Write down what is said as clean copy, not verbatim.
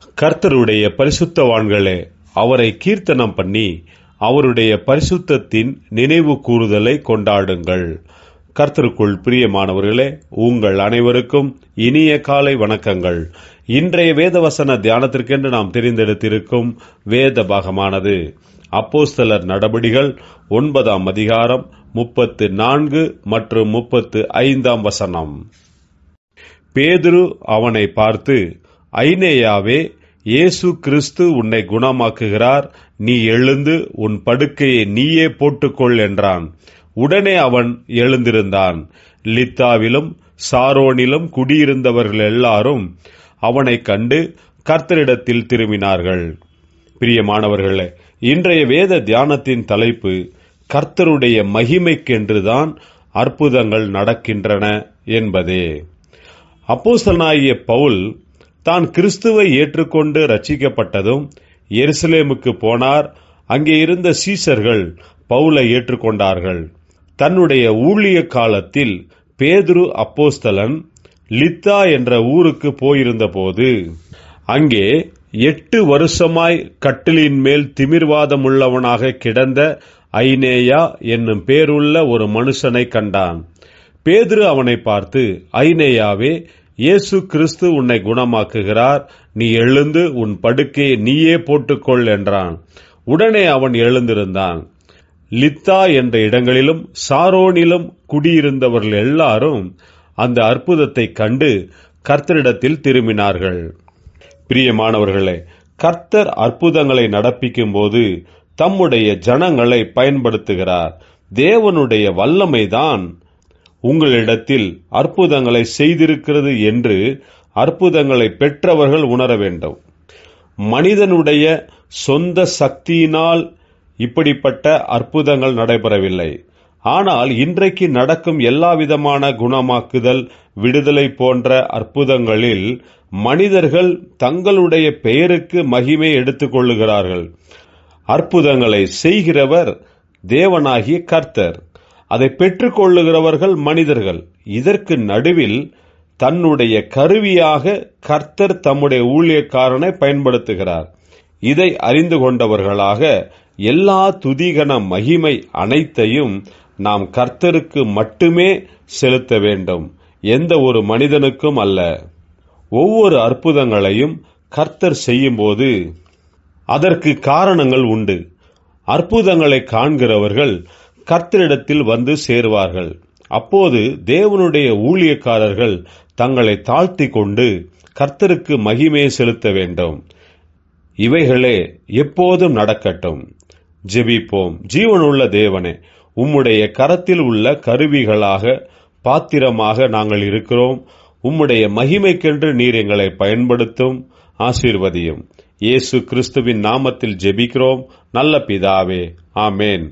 கர்த்தருடைய பரிசுத்தவான்களே, அவரை கீர்த்தனம் பண்ணி அவருடைய பரிசுத்தத்தின் நினைவு கூறுதலை கொண்டாடுங்கள். கர்த்தருக்குள் பிரியமானவர்களே, உங்கள் அனைவருக்கும் இனிய காலை வணக்கங்கள். இன்றைய வேதவசன தியானத்திற்கென்று நாம் தெரிந்தெடுத்திருக்கும் வேத பாகமானது அப்போஸ்தலர் நடபடிகள் 9 அதிகாரம் 34 மற்றும் 35 வசனம். பேதுரு அவனை பார்த்து, ஐனேயாவே, இயேசு கிறிஸ்து உன்னை குணமாக்குகிறார், நீ எழுந்து உன் படுக்கையை நீயே போட்டுக்கொள் என்றான். உடனே அவன் எழுந்திருந்தான். லித்தாவிலும் சாரோனிலும் குடியிருந்தவர்கள் எல்லாரும் அவனை கண்டு கர்த்தரிடத்தில் திரும்பினார்கள். பிரியமானவர்களே, இன்றைய வேத தியானத்தின் தலைப்பு கர்த்தருடைய மகிமைக்கென்றுதான் அற்புதங்கள் நடக்கின்றன என்பதே. அப்போஸ்தலனாகிய பவுல் தான் கிறிஸ்துவை ஏற்றுக்கொண்டு ரட்சிக்கப்பட்டதும் எருசலேமுக்கு போனார். அங்கே இருந்த சீசர்கள் பவுலை ஏற்றுக்கொண்டார்கள். தன்னுடைய ஊழிய காலத்தில் பேதுரு அப்போஸ்தலன் லித்தா என்ற ஊருக்கு போயிருந்த போது அங்கே 8 வருஷமாய் கட்டிலின் மேல் திமிர்வாதமுள்ளவனாக கிடந்த ஐனேயா என்னும் பேருள்ள ஒரு மனுஷனை கண்டான். பேதுரு அவனை பார்த்து, ஐனேயாவே, இயேசு கிறிஸ்து உன்னை குணமாக்குகிறார், நீ எழுந்து உன் படுக்கையை நீயே போட்டுக்கொள் என்றான். உடனே அவன் எழுந்திருந்தான். லித்தா என்ற இடங்களிலும் சாரோனிலும் குடியிருந்தவர்கள் எல்லாரும் அந்த அற்புதத்தை கண்டு கர்த்தரிடத்தில் திரும்பினார்கள். பிரியமானவர்களே, கர்த்தர் அற்புதங்களை நடப்பிக்கும் போது தம்முடைய ஜனங்களை பயன்படுத்துகிறார். தேவனுடைய வல்லமைதான் உங்களிடத்தில் அற்புதங்களை செய்திருக்கிறது என்று அற்புதங்களை பெற்றவர்கள் உணர வேண்டும். மனிதனுடைய சொந்த சக்தியினால் இப்படிப்பட்ட அற்புதங்கள் நடைபெறவில்லை. ஆனால் இன்றைக்கு நடக்கும் எல்லாவிதமான குணமாக்குதல், விடுதலை போன்ற அற்புதங்களில் மனிதர்கள் தங்களுடைய பெயருக்கு மகிமை எடுத்துக் கொள்ளுகிறார்கள். அற்புதங்களை செய்கிறவர் தேவனாகிய கர்த்தர், அதை பெற்றுக் கொள்ளுகிறவர்கள் மனிதர்கள். இதற்கு நடுவில் தன்னுடைய கருவியாக கர்த்தர் தம்முடைய ஊழியக்காரனை பயன்படுத்துகிறார். இதை அறிந்து கொண்டவர்களாக எல்லா துதிகன மகிமை அனைத்தையும் நாம் கர்த்தருக்கு மட்டுமே செலுத்த வேண்டும், எந்த ஒரு மனிதனுக்கும் அல்ல. ஒவ்வொரு அற்புதங்களையும் கர்த்தர் செய்யும்போது அதற்கு காரணங்கள் உண்டு. அற்புதங்களை காண்கிறவர்கள் கர்த்தரிடத்தில் வந்து சேருவார்கள். அப்போது தேவனுடைய ஊழியக்காரர்கள் தங்களை தாழ்த்தி கொண்டு கர்த்தருக்கு மகிமையை செலுத்த வேண்டும். இவைகளே எப்போதும் நடக்கட்டும். ஜெபிப்போம். ஜீவனுள்ள தேவனே, உம்முடைய கரத்தில் உள்ள கருவிகளாக, பாத்திரமாக நாங்கள் இருக்கிறோம். உம்முடைய மகிமைக்கென்று நீர் எங்களை பயன்படுத்தும். ஆசீர்வதியும். இயேசு கிறிஸ்துவின் நாமத்தில் ஜெபிக்கிறோம் நல்ல பிதாவே. ஆமேன்.